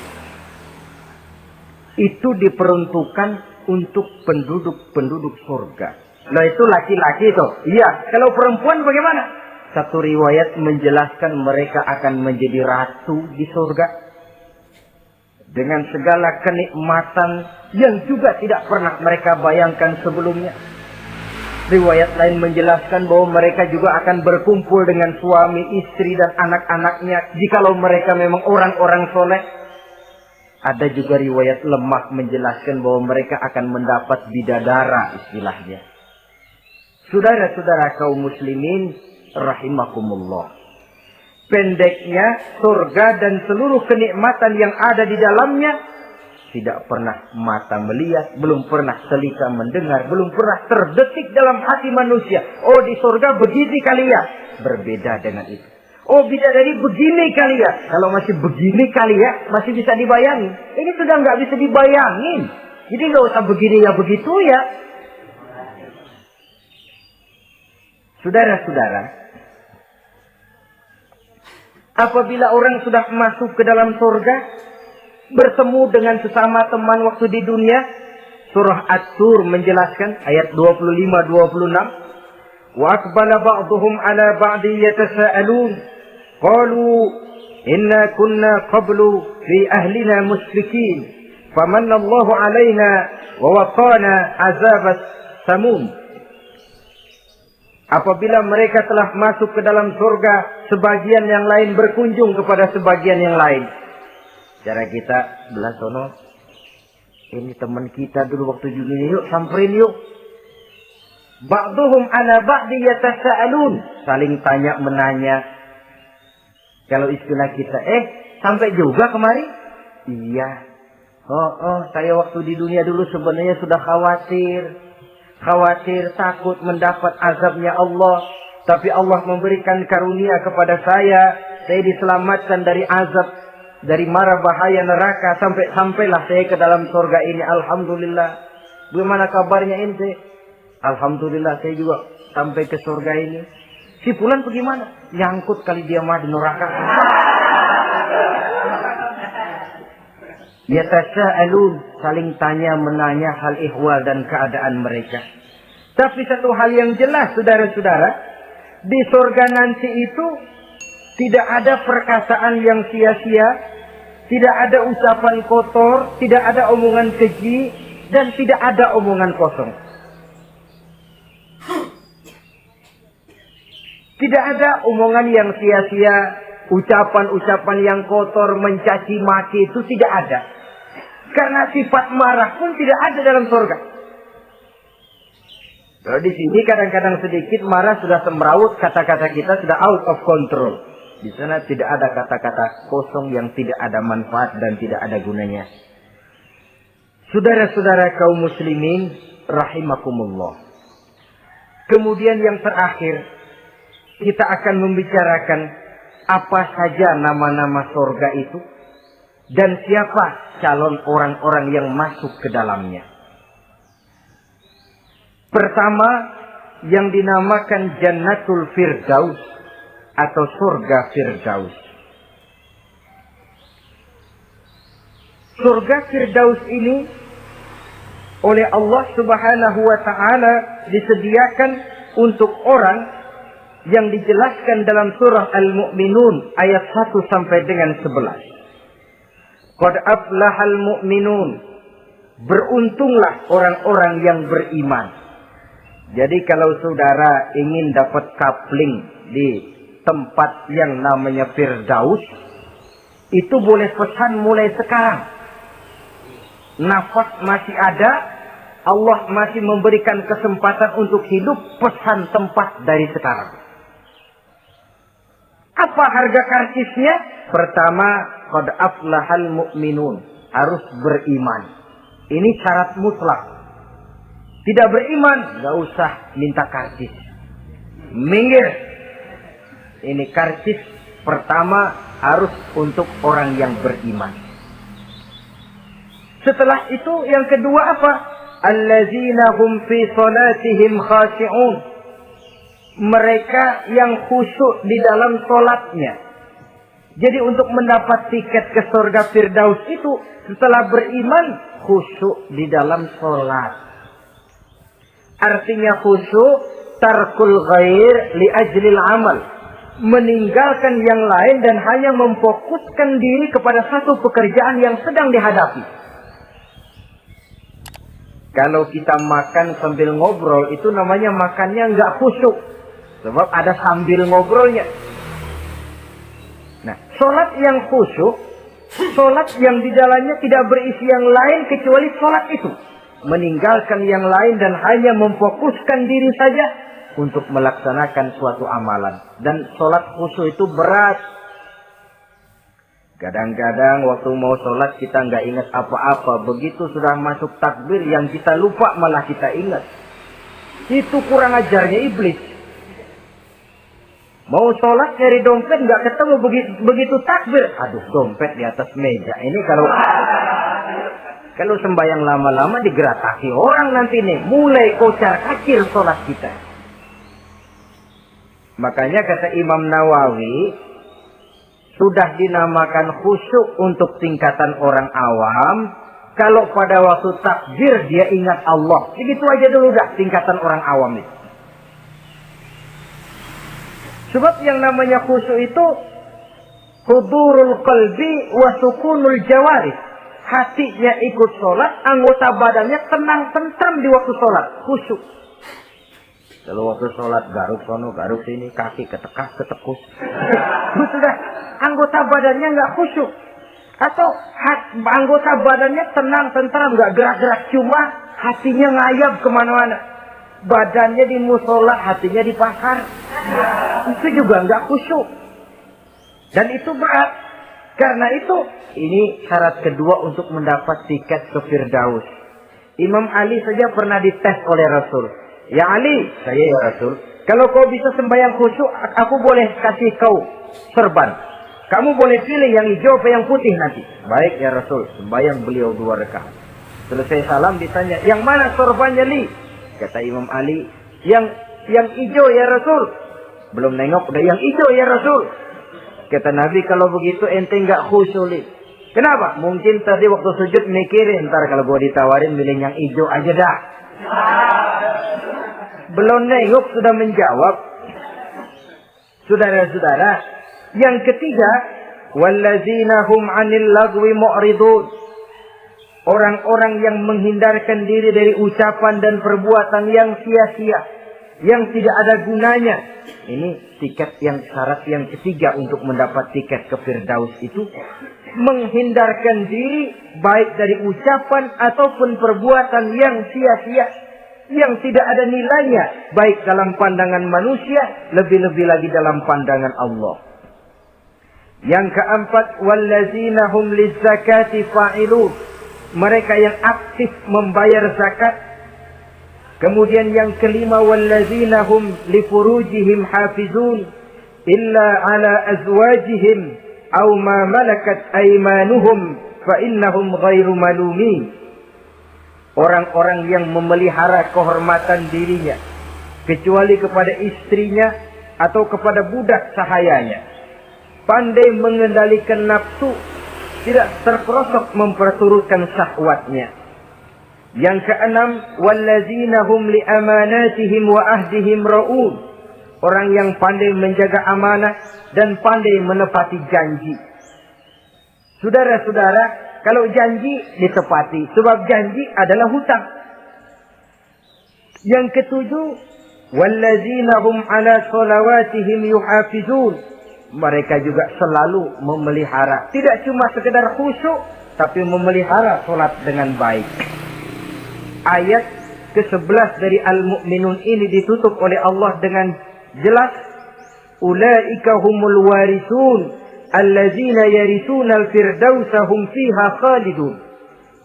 itu diperuntukkan untuk penduduk-penduduk surga. Nah itu laki-laki itu. Iya, kalau perempuan bagaimana? Satu riwayat menjelaskan mereka akan menjadi ratu di surga. dengan segala kenikmatan yang juga tidak pernah mereka bayangkan sebelumnya. Riwayat lain menjelaskan bahwa mereka juga akan berkumpul dengan suami, istri, dan anak-anaknya jikalau mereka memang orang-orang soleh. Ada juga riwayat lemah menjelaskan bahwa mereka akan mendapat bidadara istilahnya. Saudara-saudara kaum muslimin rahimakumullah. Pendeknya surga dan seluruh kenikmatan yang ada di dalamnya tidak pernah mata melihat, belum pernah telinga mendengar, belum pernah terdetik dalam hati manusia. Oh, di surga begini kali ya. Berbeda dengan itu. Oh, bidadari begini kali ya. Kalau masih begini kali ya, masih bisa dibayangin. Ini sudah nggak bisa dibayangin. Jadi nggak usah begini ya begitu ya. Saudara-saudara, apabila orang sudah masuk ke dalam surga, bertemu dengan sesama teman waktu di dunia, surah At-Tur menjelaskan ayat 25-26, wa aqbala ba'dhum 'ala ba'di yatasaalun qalu inna kunna qablu fi ahlina musyrikin famanna Allahu 'alaina wa waqana 'azabas samum. Apabila mereka telah masuk ke dalam surga, sebagian yang lain berkunjung kepada sebagian yang lain. Cara kita belah sono, ini teman kita dulu waktu dunia, yuk samperin yuk. Ba'duhum ala ba'di yatasaalun, saling tanya menanya. Kalau istilah kita, sampai juga kemari? Iya. Saya waktu di dunia dulu sebenarnya sudah khawatir takut mendapat azabnya Allah, tapi Allah memberikan karunia kepada saya diselamatkan dari azab, dari mara bahaya neraka, sampailah saya ke dalam surga ini. Alhamdulillah. Bagaimana kabarnya ente? Alhamdulillah saya juga sampai ke surga ini. Si fulan bagaimana? Nyangkut kali dia mah di neraka. Yatasaalun, saling tanya menanya hal ihwal dan keadaan mereka. Tapi satu hal yang jelas, saudara-saudara, di surga nanti itu tidak ada perkataan yang sia-sia, tidak ada ucapan kotor, tidak ada omongan keji, dan tidak ada omongan kosong. Tidak ada omongan yang sia-sia, ucapan-ucapan yang kotor, mencaci maki, itu tidak ada. Karena sifat marah pun tidak ada dalam surga. Kalau di sini kadang-kadang sedikit marah sudah semrawut, kata-kata kita sudah out of control. Di sana tidak ada kata-kata kosong yang tidak ada manfaat dan tidak ada gunanya. Saudara-saudara kaum muslimin rahimakumullah. Kemudian yang terakhir, kita akan membicarakan apa saja nama-nama surga itu dan siapa calon orang-orang yang masuk ke dalamnya. Pertama, yang dinamakan Jannatul Firdaus atau surga Firdaus. Surga Firdaus ini oleh Allah Subhanahu wa taala disediakan untuk orang yang dijelaskan dalam surah Al-Mu'minun ayat 1 sampai dengan 11. Qad aflahal mu'minun. Beruntunglah orang-orang yang beriman. Jadi kalau saudara ingin dapat kapling di tempat yang namanya Firdaus, itu boleh pesan mulai sekarang. Nafas masih ada, Allah masih memberikan kesempatan untuk hidup, pesan tempat dari sekarang. Apa harga karcisnya? Pertama, qad aflahal mu'minun, harus beriman. Ini syarat mutlak. Tidak beriman, gak usah minta karcis. Minggir. Ini karcis pertama harus untuk orang yang beriman. Setelah itu yang kedua apa? Allazina hum fi salatihim khashi'un. Mereka yang khusyuk di dalam salatnya. Jadi untuk mendapat tiket ke surga Firdaus itu setelah beriman khusyuk di dalam salat. Artinya khusyuk tarkul ghair li ajlil amal. meninggalkan yang lain dan hanya memfokuskan diri kepada satu pekerjaan yang sedang dihadapi. Kalau kita makan sambil ngobrol, itu namanya makannya nggak khusyuk. Sebab ada sambil ngobrolnya. Nah, sholat yang khusyuk, sholat yang di dalamnya tidak berisi yang lain kecuali sholat itu. Meninggalkan yang lain dan hanya memfokuskan diri saja untuk melaksanakan suatu amalan. Dan sholat khusyuk itu berat. Kadang-kadang waktu mau sholat kita nggak ingat apa-apa. Begitu sudah masuk takbir yang kita lupa malah kita ingat. Itu kurang ajarnya iblis. Mau sholat nyari dompet nggak ketemu, begitu takbir. Aduh, dompet di atas meja. Ini kalau sembahyang lama-lama digerataki orang nanti nih. Mulai kocar kacir sholat kita. Makanya kata Imam Nawawi, sudah dinamakan khusyuk untuk tingkatan orang awam. Kalau pada waktu takbir dia ingat Allah. Begitu aja dulu dah tingkatan orang awam itu. Sebab yang namanya khusyuk itu hudurul qalbi wa sukunul jawarih. Hatinya ikut sholat, anggota badannya tenang tentram di waktu sholat. Khusyuk. Kalau waktu sholat garuk sono, garuk sini, kaki ketekus. Sudah anggota badannya nggak khusyuk. Atau anggota badannya tenang tentram, nggak gerak-gerak, cuma hatinya ngayap kemana-mana. Badannya di musola, hatinya di pasar. Itu juga nggak khusyuk. Dan itu berat. Karena itu, ini syarat kedua untuk mendapat tiket ke Firdaus. Imam Ali saja pernah dites oleh Rasul. Ya Ali, saya ya Rasul. Kalau kau bisa sembahyang khusyuk, aku boleh kasih kau serban. Kamu boleh pilih yang hijau atau yang putih nanti. Baik ya Rasul, sembahyang beliau 2 rakaat. Selesai salam ditanya, yang mana sorbannya Li? Kata Imam Ali, yang hijau ya Rasul. Belum nengok, udah yang hijau ya Rasul. Kata Nabi, kalau begitu ente nggak khusyuk Li. Kenapa? Mungkin tadi waktu sujud mikirin, ntar kalau gua ditawarin milih yang hijau aja dah. Belum nengok sudah menjawab. Saudara-saudara, yang ketiga, wallazina hum 'anil lagwi mu'ridun. Orang-orang yang menghindarkan diri dari ucapan dan perbuatan yang sia-sia, yang tidak ada gunanya. Ini tiket yang syarat yang ketiga untuk mendapat tiket ke Firdaus itu menghindarkan diri baik dari ucapan ataupun perbuatan yang sia-sia, yang tidak ada nilainya baik dalam pandangan manusia, lebih-lebih lagi dalam pandangan Allah. Yang keempat, wallazina hum lizzakati fa'ilun. Mereka yang aktif membayar zakat. Kemudian yang kelima, wallazina hum li furujihim hafizun illa ala azwajihim aw ma malakat aymanuhum fa innahum ghairu malumin. Orang-orang yang memelihara kehormatan dirinya kecuali kepada istrinya atau kepada budak sahayanya. Pandai mengendalikan nafsu, tidak terperosok memperturutkan syahwatnya. Yang keenam, wallazina hum li amanatihim wa ahdihim ra'un. Orang yang pandai menjaga amanah dan pandai menepati janji. Saudara-saudara, kalau janji ditepati, sebab janji adalah hutang. Yang ketujuh, wallazina hum ala sholawatihim yuhafizun. Mereka juga selalu memelihara, tidak cuma sekedar khusyuk, tapi memelihara sholat dengan baik. Ayat ke-11 dari Al-Mu'minun ini ditutup oleh Allah dengan jelas, ulaika humul warisun allazina yarisuna al-firdausa hum fiha khalidun.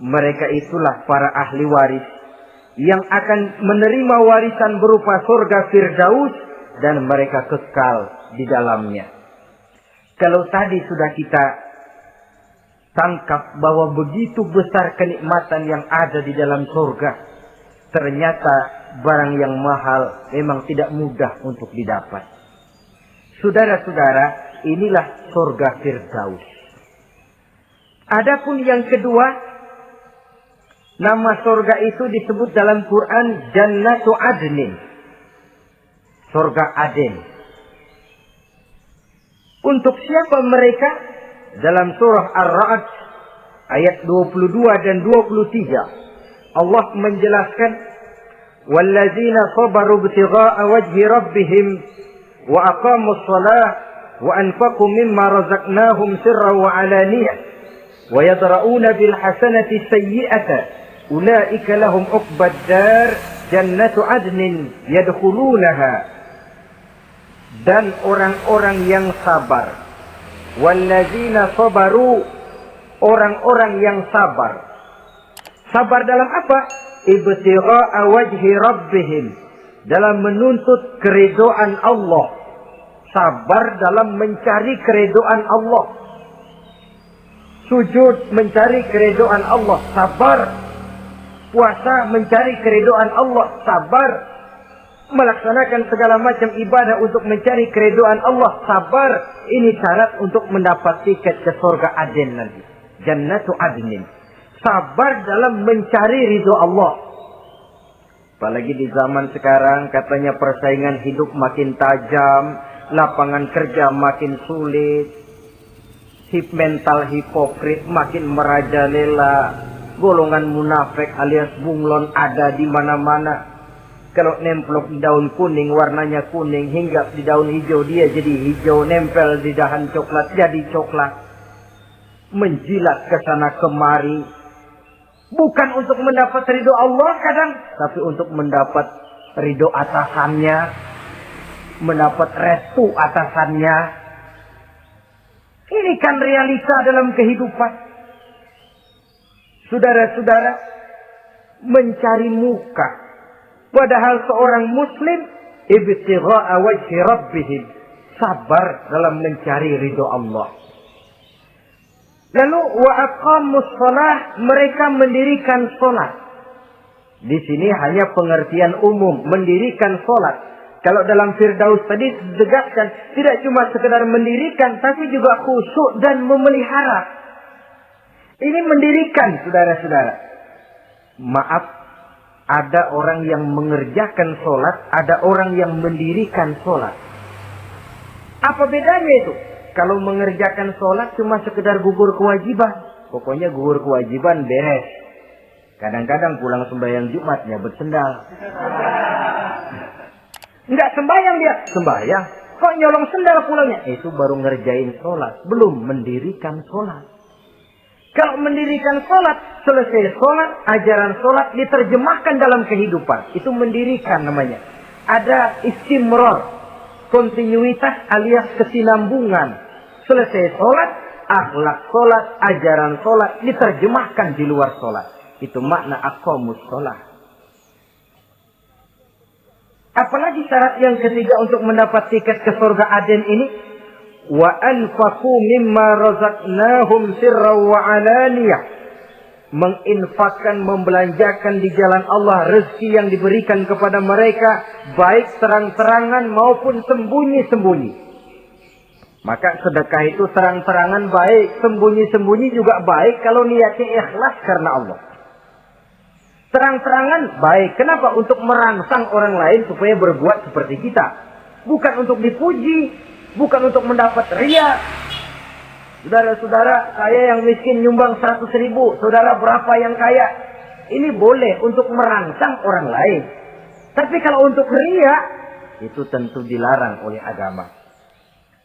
Mereka itulah para ahli waris yang akan menerima warisan berupa surga Firdaus dan mereka kekal di dalamnya. Kalau tadi sudah kita tangkap bahwa begitu besar kenikmatan yang ada di dalam surga, ternyata barang yang mahal memang tidak mudah untuk didapat. Saudara-saudara, inilah surga Firdaus. Adapun yang kedua, nama surga itu disebut dalam Quran Jannatu Adnin. Surga Aden. Untuk siapa mereka? Dalam surah Ar-Ra'd ayat 22 dan 23 Allah menjelaskan wallazina sabaru ibtigha'a wajhi rabbihim wa aqamus shalah wa anfaqu mimma razaqnahum sirran wa alaniyah wa yadra'una bil hasanati sayyi'ata ulaika lahum uqbad dar jannatu adnin yadkhulunaha. Dan orang-orang yang sabar, wallazina sabaru, orang-orang yang sabar. Sabar dalam apa? Ibtigha'a wajhi rabbihim, dalam menuntut keridhaan Allah. Sabar dalam mencari keridhaan Allah. Sujud mencari keridhaan Allah, sabar. Puasa mencari keridhaan Allah, sabar. Melaksanakan segala macam ibadah untuk mencari keridhaan Allah, sabar. Ini syarat untuk mendapat tiket ke surga Aden nanti. Jannatu adnin. Sabar dalam mencari ridho Allah. Apalagi di zaman sekarang katanya persaingan hidup makin tajam, lapangan kerja makin sulit, mental hipokrit makin merajalela, golongan munafik alias bunglon ada di mana-mana. Kalau nemplok di daun kuning warnanya kuning, hinggap di daun hijau dia jadi hijau, nempel di dahan coklat jadi coklat. Menjilat ke sana kemari. Bukan untuk mendapat ridho Allah kadang, tapi untuk mendapat ridho atasannya, mendapat restu atasannya. Ini kan realita dalam kehidupan. Saudara-saudara, mencari muka. Padahal seorang muslim ibtigha'a wajhi rabbihim, sabar dalam mencari ridho Allah. Lalu wa aqamus shalah, mereka mendirikan salat. Di sini hanya pengertian umum, mendirikan salat. Kalau dalam Firdaus tadi ditegaskan tidak cuma sekedar mendirikan, tapi juga khusyuk dan memelihara. Ini mendirikan, saudara-saudara. Maaf, ada orang yang mengerjakan salat, ada orang yang mendirikan salat. Apa bedanya itu? Kalau mengerjakan sholat cuma sekedar gugur kewajiban. Pokoknya gugur kewajiban beres. Kadang-kadang pulang sembahyang Jumatnya bersendal. Enggak sembahyang dia. Sembahyang. Kok nyolong sendal pulangnya? Itu baru ngerjain sholat. Belum mendirikan sholat. Kalau mendirikan sholat, selesai sholat, ajaran sholat diterjemahkan dalam kehidupan. Itu mendirikan namanya. Ada istimrar. Kontinuitas alias kesinambungan. Selesai sholat, akhlak sholat, ajaran sholat diterjemahkan di luar sholat. Itu makna aqamus sholat. Apalagi syarat yang ketiga untuk mendapat tiket ke surga Aden ini. Wa anfaqu mimma razaqnahum sirran wa alaniyah. Menginfakkan, membelanjakan di jalan Allah rezeki yang diberikan kepada mereka, baik terang-terangan maupun sembunyi-sembunyi. Maka sedekah itu terang-terangan baik, sembunyi-sembunyi juga baik kalau niatnya ikhlas karena Allah. Terang-terangan baik, kenapa? Untuk merangsang orang lain supaya berbuat seperti kita. Bukan untuk dipuji, bukan untuk mendapat ria. Saudara-saudara, saya yang miskin nyumbang 100.000. Saudara berapa yang kaya? Ini boleh untuk merangsang orang lain. Tapi kalau untuk ria, itu tentu dilarang oleh agama.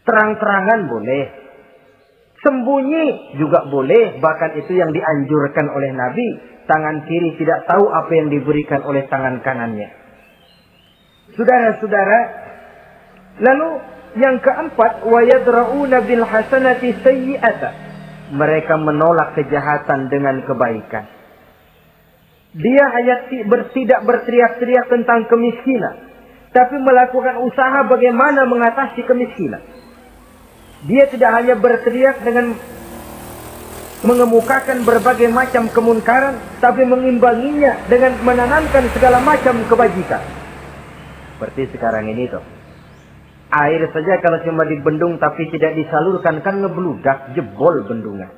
Terang-terangan boleh. Sembunyi juga boleh. Bahkan itu yang dianjurkan oleh Nabi. Tangan kiri tidak tahu apa yang diberikan oleh tangan kanannya. Saudara-saudara, lalu yang keempat, wa yadra'una bil hasanati sayyi'ata. Mereka menolak kejahatan dengan kebaikan. Dia hanya tidak berteriak-teriak tentang kemiskinan, tapi melakukan usaha bagaimana mengatasi kemiskinan. Dia tidak hanya berteriak dengan mengemukakan berbagai macam kemunkaran, tapi mengimbanginya dengan menanamkan segala macam kebajikan. Seperti sekarang ini tuh. Air saja kalau cuma dibendung tapi tidak disalurkan kan ngebludak, jebol bendungan.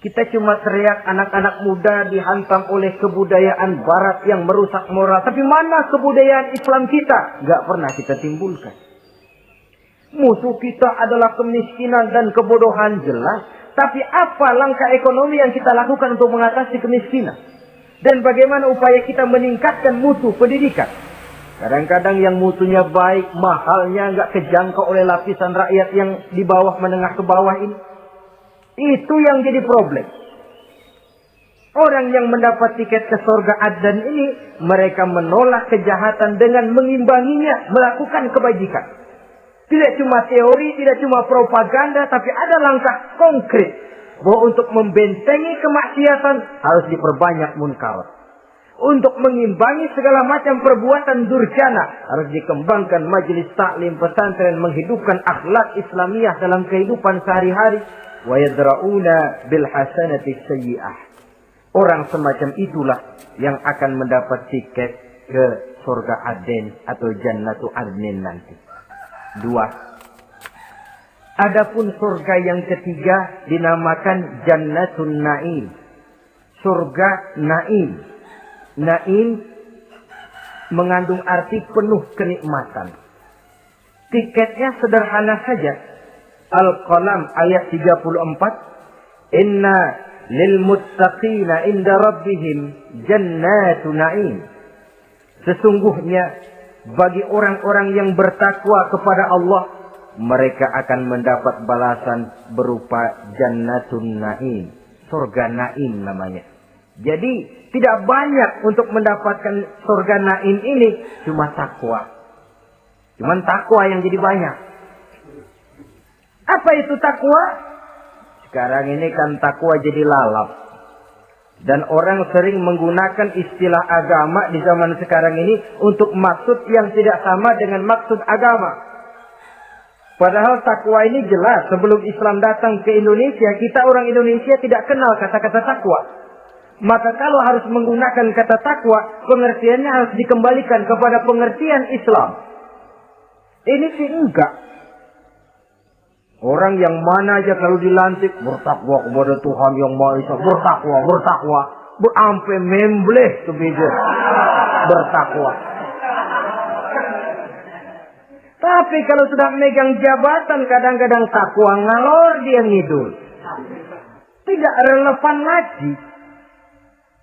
Kita cuma teriak anak-anak muda dihantam oleh kebudayaan barat yang merusak moral. Tapi mana kebudayaan Islam kita? Gak pernah kita timbulkan. Musuh kita adalah kemiskinan dan kebodohan, jelas. Tapi apa langkah ekonomi yang kita lakukan untuk mengatasi kemiskinan? Dan bagaimana upaya kita meningkatkan mutu pendidikan? Kadang-kadang yang mutunya baik, mahalnya nggak kejangkau oleh lapisan rakyat yang di bawah, menengah ke bawah ini. Itu yang jadi problem. Orang yang mendapat tiket ke surga Adnan ini, mereka menolak kejahatan dengan mengimbanginya, melakukan kebajikan. Tidak cuma teori, tidak cuma propaganda, tapi ada langkah konkret bahwa untuk membentengi kemaksiatan harus diperbanyak munkar. Untuk mengimbangi segala macam perbuatan durjana harus dikembangkan majelis taklim pesantren, menghidupkan akhlak Islamiyah dalam kehidupan sehari-hari. Wa yadra'una bil hasanati sayyi'ah. Orang semacam itulah yang akan mendapat tiket ke surga Aden atau Jannatu Adnin nanti. 2. Adapun surga yang ketiga dinamakan Jannatun Naim. Surga Naim. Naim mengandung arti penuh kenikmatan. Tiketnya sederhana saja. Al-Qalam ayat 34. Inna lil muttaqina inda rabbihim jannatu na'im. Sesungguhnya bagi orang-orang yang bertakwa kepada Allah, mereka akan mendapat balasan berupa jannatun na'im. Surga Naim namanya. Jadi tidak banyak untuk mendapatkan surga Naim ini, cuma takwa. Cuman takwa yang jadi banyak. Apa itu takwa? Sekarang ini kan takwa jadi lalap. Dan orang sering menggunakan istilah agama di zaman sekarang ini untuk maksud yang tidak sama dengan maksud agama. Padahal takwa ini jelas. Sebelum Islam datang ke Indonesia, kita orang Indonesia tidak kenal kata-kata takwa. Maka kalau harus menggunakan kata takwa, pengertiannya harus dikembalikan kepada pengertian Islam. Ini sih enggak. Orang yang mana aja kalau dilantik bertakwa kepada Tuhan yang Maha Esa, bertakwa, sampai membleh tuh beda. Bertakwa. Tapi kalau sudah megang jabatan, kadang-kadang takwa ngalor dia ngidul. Tidak relevan lagi.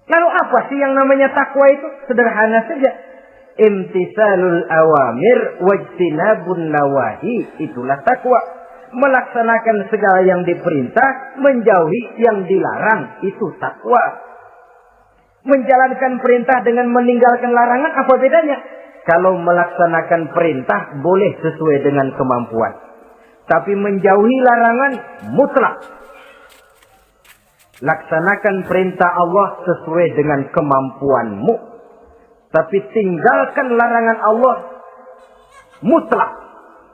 Lalu apa sih yang namanya takwa itu? Sederhana saja. Imtisalul awamir wajtinabun nawahi. Itulah takwa. Melaksanakan segala yang diperintah, menjauhi yang dilarang. Itu takwa. Menjalankan perintah dengan meninggalkan larangan, apa bedanya? Kalau melaksanakan perintah boleh sesuai dengan kemampuan. Tapi menjauhi larangan mutlak. Laksanakan perintah Allah sesuai dengan kemampuanmu. Tapi tinggalkan larangan Allah mutlak.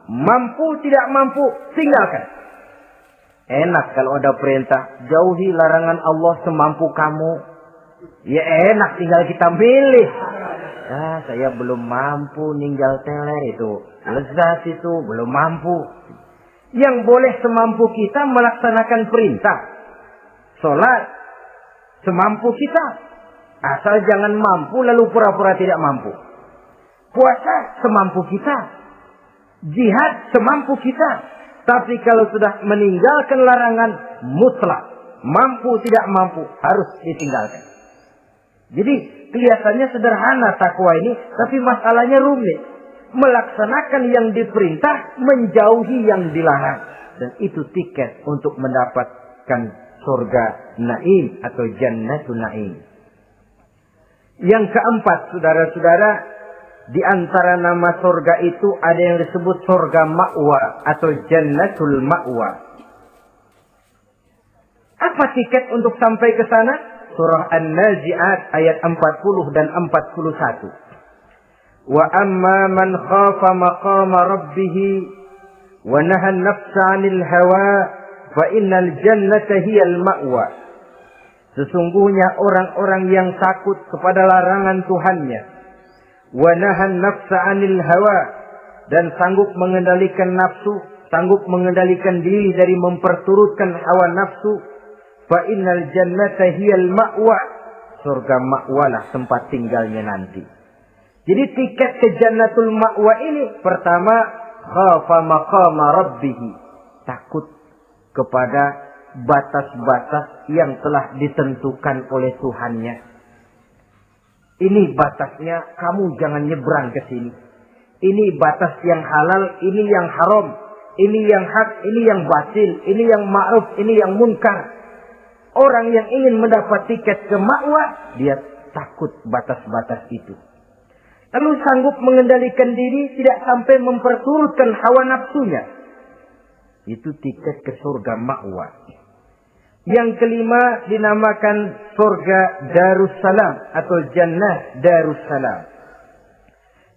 Mampu tidak mampu, tinggalkan. Enak kalau ada perintah, jauhi larangan Allah semampu kamu. Ya enak, tinggal kita milih. Saya belum mampu ninggal teler itu. Lezat itu, belum mampu. Yang boleh semampu kita melaksanakan perintah. Sholat semampu kita. Asal jangan mampu lalu pura-pura tidak mampu. Puasa semampu kita. Jihad semampu kita. Tapi kalau sudah meninggalkan larangan mutlak, mampu tidak mampu, harus ditinggalkan. Jadi kelihatannya sederhana takwa ini, tapi masalahnya rumit. Melaksanakan yang diperintah, menjauhi yang dilarang. Dan itu tiket untuk mendapatkan surga Naim atau Jannatun Naim. Yang keempat, saudara-saudara, di antara nama surga itu ada yang disebut surga ma'wa atau Jannatul Ma'wa. Apa tiket untuk sampai ke sana? Surah An-Nazi'at ayat 40 dan 41. Wa amma man khafa maqama rabbih wa naha an-nafsa 'anil hawa fa innal jannata hiyal ma'wa. Sesungguhnya orang-orang yang takut kepada larangan Tuhannya, wa nahan nafsa 'anil hawa, dan sanggup mengendalikan nafsu, sanggup mengendalikan diri dari memperturutkan hawa nafsu, fa innal jannata hiyal ma'wa, surga ma'walah tempat tinggalnya nanti. Jadi tiket ke Jannatul Ma'wa ini, pertama khafa maqama rabbih, takut kepada batas-batas yang telah ditentukan oleh Tuhannya. Ini batasnya, kamu jangan nyebrang ke sini. Ini batas yang halal, ini yang haram, ini yang hak, ini yang batil, ini yang ma'ruf, ini yang munkar. Orang yang ingin mendapat tiket ke ma'wa, dia takut batas-batas itu. Lalu sanggup mengendalikan diri, tidak sampai memperturutkan hawa nafsunya. Itu tiket ke surga ma'wa. Yang kelima dinamakan surga Darussalam atau Jannah Darussalam.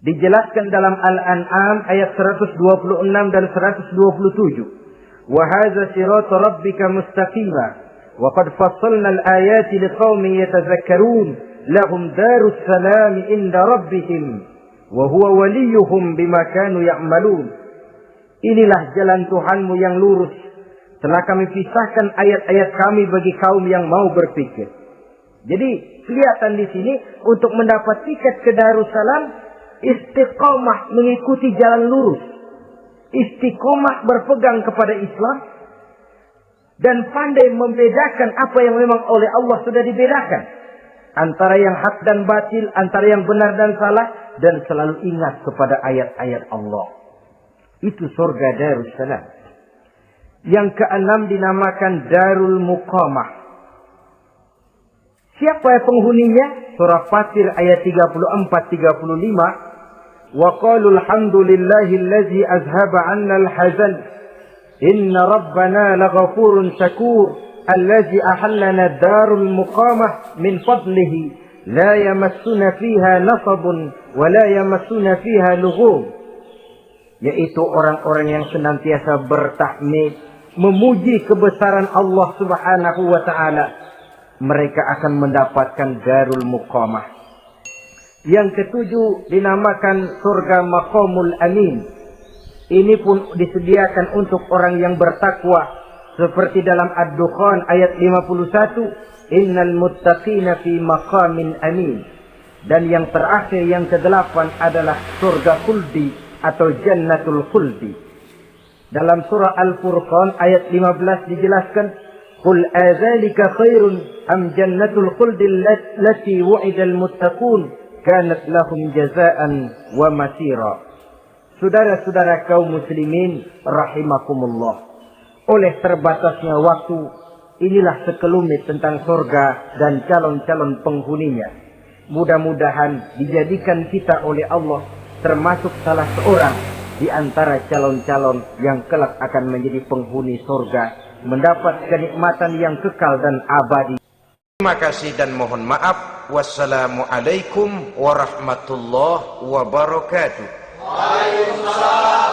Dijelaskan dalam Al-An'am ayat 126 dan 127. Wa hadza siratu rabbika mustaqima wa qad fassalna al-ayati liqaumin yatadhakkarun lahum darussalam inda rabbihim wa huwa waliyuhum bima kanu ya'malun. Inilah jalan Tuhanmu yang lurus. Telah kami pisahkan ayat-ayat kami bagi kaum yang mau berpikir. Jadi kelihatan di sini untuk mendapat tiket ke Darussalam, istiqomah mengikuti jalan lurus, istiqomah berpegang kepada Islam, dan pandai membedakan apa yang memang oleh Allah sudah dibedakan antara yang hak dan batil, antara yang benar dan salah, dan selalu ingat kepada ayat-ayat Allah. Itu surga Darussalam. Yang keenam dinamakan Darul Muqamah. Siapa penghuninya? Surah Fatir ayat 34-35. Wa qalu alhamdulillahi allazi azhaba 'anna al-hazan inna rabbana laghafurun syakur allazi ahallana darul muqamah min fadlihi la yamassuna fiha nasabun wa la yamassuna fiha lughub. Yaitu orang-orang yang senantiasa bertahmid, memuji kebesaran Allah Subhanahu wa taala. Mereka akan mendapatkan Darul Muqamah. Yang ketujuh dinamakan surga Maqamul Amin. Ini pun disediakan untuk orang yang bertakwa, seperti dalam Ad-Dukhan ayat 51, innal muttaqina fi maqamin amin. Dan yang terakhir, yang kedelapan adalah surga khuldi atau jannatul khuldi. Dalam surah Al-Furqan ayat 15 dijelaskan, qul adzalika khairun am jannatul khuldi allati wu'idal muttaqun kanat lahum jazaan wa masira. Saudara-saudara kaum muslimin rahimakumullah, oleh terbatasnya waktu, inilah sekelumit tentang surga dan calon-calon penghuninya. Mudah-mudahan dijadikan kita oleh Allah termasuk salah seorang di antara calon-calon yang kelak akan menjadi penghuni surga, mendapat kenikmatan yang kekal dan abadi. Terima kasih dan mohon maaf. Wassalamualaikum warahmatullahi wabarakatuh. Waalaikumsalam.